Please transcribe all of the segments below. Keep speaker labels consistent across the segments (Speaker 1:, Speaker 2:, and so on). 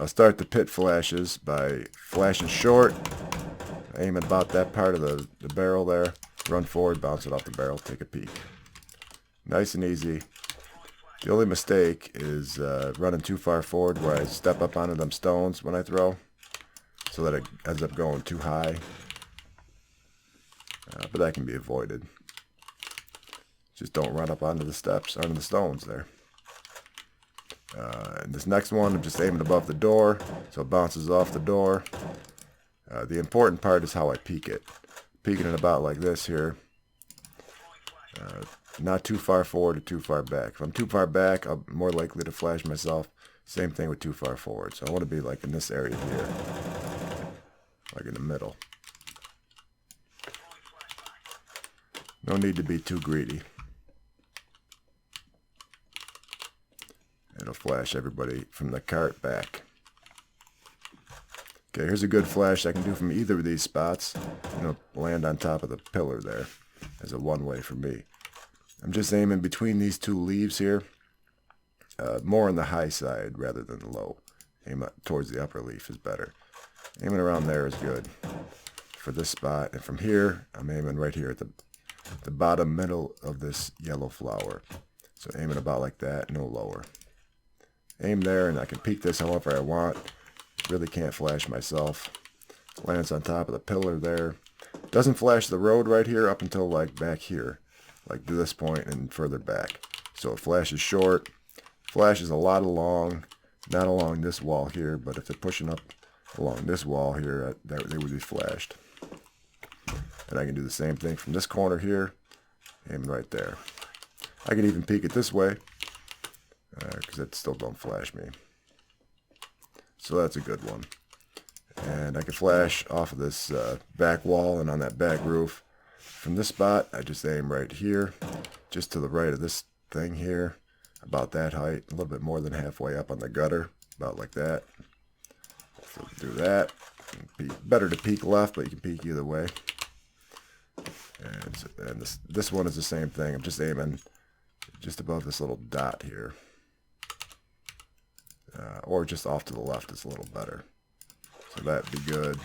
Speaker 1: I'll start the pit flashes by flashing short, aim at about that part of the barrel there, run forward, bounce it off the barrel, take a peek. Nice and easy. The only mistake is running too far forward where I step up onto them stones when I throw, so that it ends up going too high. But that can be avoided. Just don't run up onto the steps, onto the stones there. And this next one, I'm just aiming above the door, so it bounces off the door. The important part is how I peek it. Peeking it about like this here. Not too far forward or too far back. If I'm too far back, I'm more likely to flash myself. Same thing with too far forward. So I want to be like in this area here. Like in the middle. No need to be too greedy. It'll flash everybody from the cart back. Okay, here's a good flash I can do from either of these spots. Land on top of the pillar there as a one-way for me. I'm just aiming between these two leaves here. More on the high side rather than the low. Aim towards the upper leaf is better. Aiming around there is good for this spot. And from here, I'm aiming right here at the bottom middle of this yellow flower. So aiming about like that, no lower. Aim there, and I can peek this however I want. Really can't flash myself. Lands on top of the pillar there. Doesn't flash the road right here up until like back here. Like to this point and further back. So it flashes short. Flashes a lot along. Not along this wall here, but if they're pushing up along this wall here, they would be flashed. And I can do the same thing from this corner here. Aiming right there. I can even peek it this way. Because it still don't flash me. So that's a good one. And I can flash off of this back wall and on that back roof. From this spot, I just aim right here, just to the right of this thing here, about that height, a little bit more than halfway up on the gutter, about like that. So do that. Better to peek left, but you can peek either way. And this one is the same thing. I'm just aiming just above this little dot here. Or just off to the left is a little better. So that'd be good.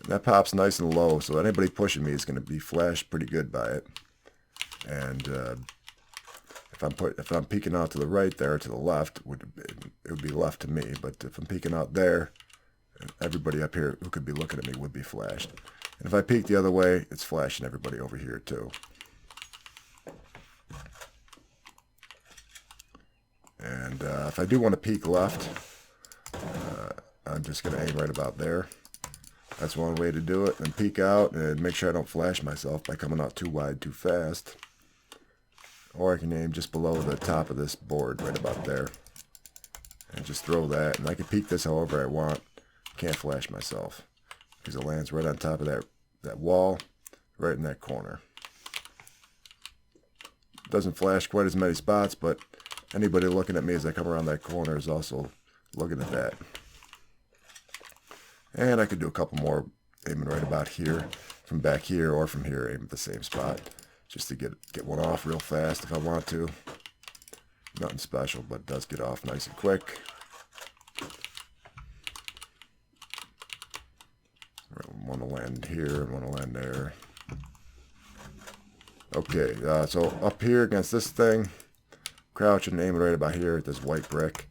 Speaker 1: And that pops nice and low, so anybody pushing me is going to be flashed pretty good by it. And if I'm peeking out to the right there, or to the left, it would be left to me. But if I'm peeking out there, everybody up here who could be looking at me would be flashed. And if I peek the other way, it's flashing everybody over here too. And if I do want to peek left, I'm just going to aim right about there. That's one way to do it. And peek out and make sure I don't flash myself by coming out too wide too fast. Or I can aim just below the top of this board right about there. And just throw that. And I can peek this however I want. Can't flash myself. Because it lands right on top of that wall, right in that corner. Doesn't flash quite as many spots, but anybody looking at me as I come around that corner is also looking at that. And I could do a couple more aiming right about here, from back here, or from here, aim at the same spot, just to get one off real fast if I want to. Nothing special, but it does get off nice and quick. Want to land here and want to land there. Okay, so up here against this thing, crouch and aiming right about here at this white brick.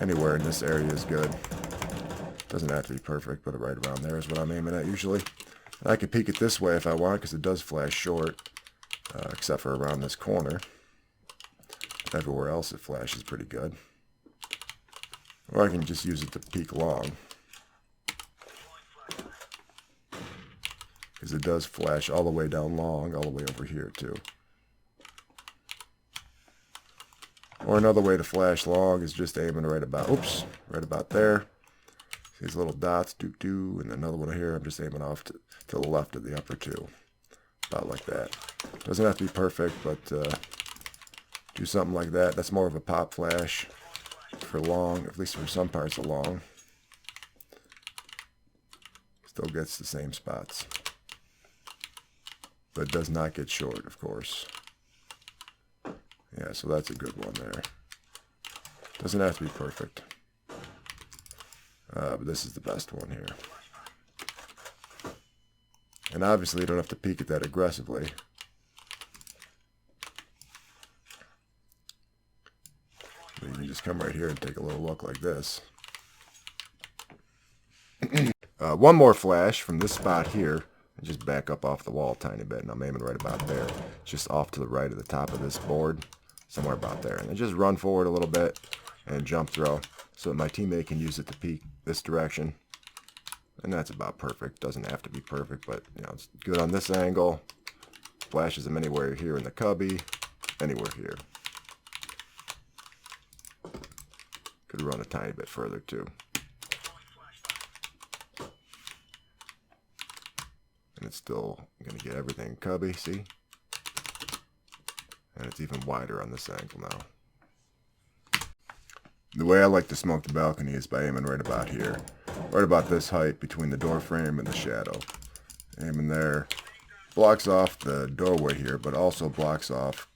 Speaker 1: Anywhere in this area is good. Doesn't have to be perfect, but right around there is what I'm aiming at usually. And I can peek it this way if I want, because it does flash short, except for around this corner. Everywhere else it flashes pretty good. Or I can just use it to peek long. Because it does flash all the way down long, all the way over here too. Or another way to flash long is just aiming right about, right about there. See these little dots, and another one here, I'm just aiming off to the left of the upper two. About like that. Doesn't have to be perfect, but do something like that. That's more of a pop flash for long, at least for some parts of long. Still gets the same spots. But it does not get short, of course. Yeah, so that's a good one there. Doesn't have to be perfect. But this is the best one here. And obviously you don't have to peek at that aggressively. You can just come right here and take a little look like this. One more flash from this spot here. And just back up off the wall a tiny bit. And I'm aiming right about there. Just off to the right of the top of this board. Somewhere about there. And then just run forward a little bit and jump throw. So that my teammate can use it to peek this direction. And that's about perfect. Doesn't have to be perfect, but you know, it's good on this angle. Flashes them anywhere here in the cubby. Anywhere here. Could run a tiny bit further too. And it's still going to get everything cubby, see? And it's even wider on this angle now. The way I like to smoke the balcony is by aiming right about here. Right about this height between the door frame and the shadow. Aiming there. Blocks off the doorway here, but also blocks off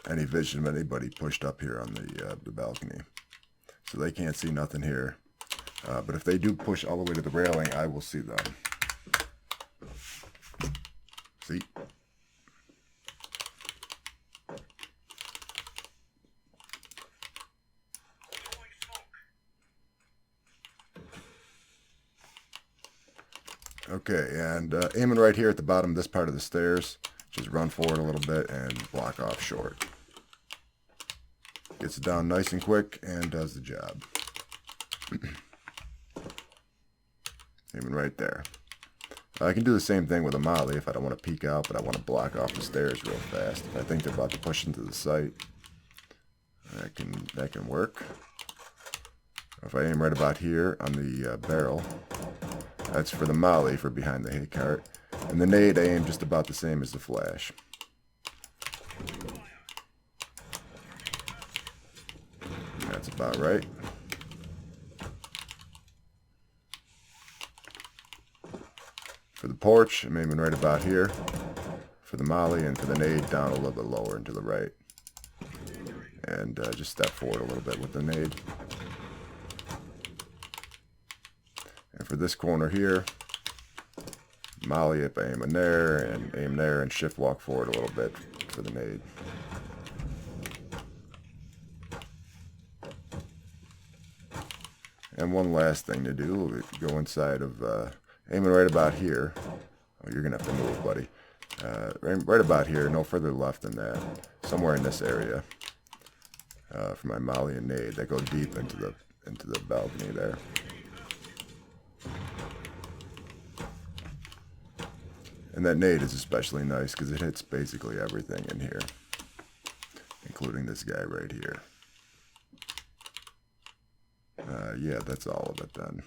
Speaker 1: any vision of anybody pushed up here on the balcony. So they can't see nothing here. But if they do push all the way to the railing, I will see them. See? Okay, and aiming right here at the bottom of this part of the stairs. Just run forward a little bit and block off short. Gets it down nice and quick and does the job. Aiming right there. I can do the same thing with a molly if I don't want to peek out, but I want to block off the stairs real fast. If I think they're about to push into the site, that can work. If I aim right about here on the barrel, that's for the molly for behind the hay cart. And the nade I aim just about the same as the flash. That's about right. For the porch, I'm aiming right about here. For the molly and for the nade, down a little bit lower and to the right. And just step forward a little bit with the nade. And for this corner here, molly if I aim in there and aim there and shift walk forward a little bit for the nade. And one last thing to do, go inside of aiming right about here. Oh, you're going to have to move, buddy. Right about here, no further left than that. Somewhere in this area. For my molly and nade, that go deep into the balcony there. And that nade is especially nice because it hits basically everything in here, including this guy right here. Yeah, that's all of it then.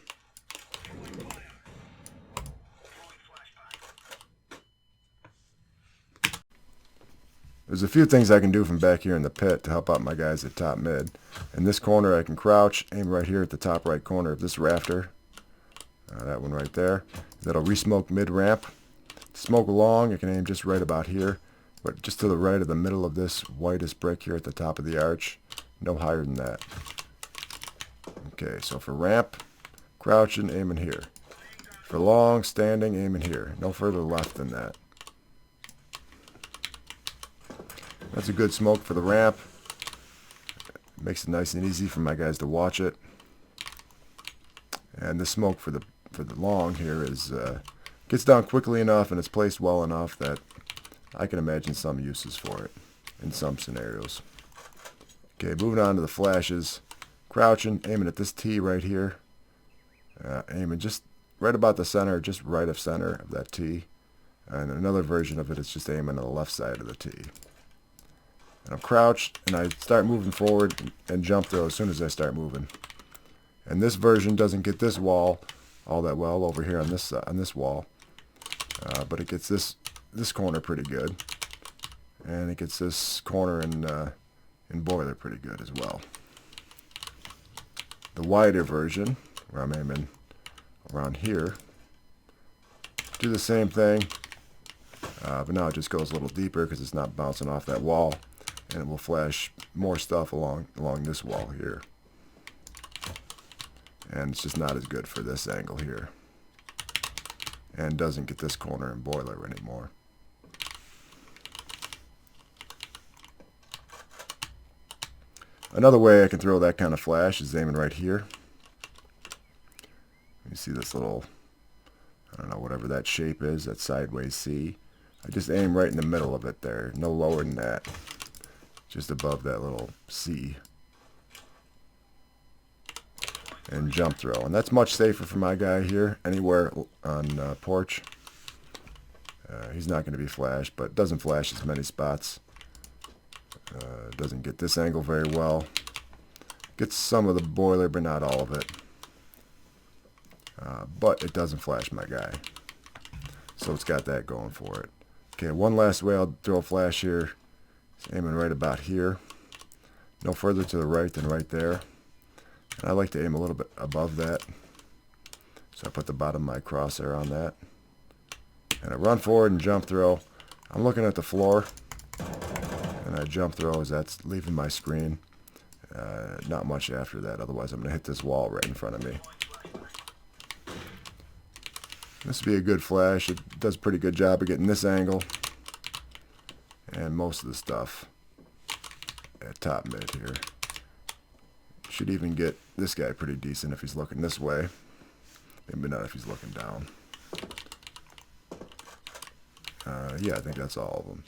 Speaker 1: There's a few things I can do from back here in the pit to help out my guys at top mid. In this corner I can crouch, aim right here at the top right corner of this rafter. That one right there. That'll resmoke mid ramp. Smoke along, I can aim just right about here, but just to the right of the middle of this whitest brick here at the top of the arch. No higher than that. Okay, so for ramp, crouching, aiming here. For long, standing, aiming here. No further left than that. That's a good smoke for the ramp. Makes it nice and easy for my guys to watch it. And the smoke for the long here is gets down quickly enough and it's placed well enough that I can imagine some uses for it in some scenarios. Okay, moving on to the flashes. Crouching, aiming at this T right here. Aiming just right about the center, just right of center of that T. And another version of it is just aiming on the left side of the T. And I'm crouched, and I start moving forward and jump throw as soon as I start moving. And this version doesn't get this wall all that well over here on this wall, but it gets this corner pretty good, and it gets this corner in boiler pretty good as well. The wider version, where I'm aiming around here, do the same thing, but now it just goes a little deeper because it's not bouncing off that wall. and it will flash more stuff along this wall here. And it's just not as good for this angle here. And doesn't get this corner and boiler anymore. Another way I can throw that kind of flash is aiming right here. You see this little, I don't know, whatever that shape is, that sideways C. I just aim right in the middle of it there, no lower than that. Just above that little C. And jump throw. And that's much safer for my guy here, anywhere on Porch. He's not going to be flashed, but doesn't flash as many spots. Doesn't get this angle very well. Gets some of the boiler, but not all of it. But it doesn't flash my guy. So it's got that going for it. Okay, one last way I'll throw a flash here. It's aiming right about here. No further to the right than right there. And I like to aim a little bit above that. So I put the bottom of my crosshair on that. And I run forward and jump throw. I'm looking at the floor. And I jump throw as that's leaving my screen. Not much after that, otherwise I'm going to hit this wall right in front of me. This would be a good flash. It does a pretty good job of getting this angle. And most of the stuff at top mid here. Should even get this guy pretty decent if he's looking this way. Maybe not if he's looking down. Yeah, I think that's all of them.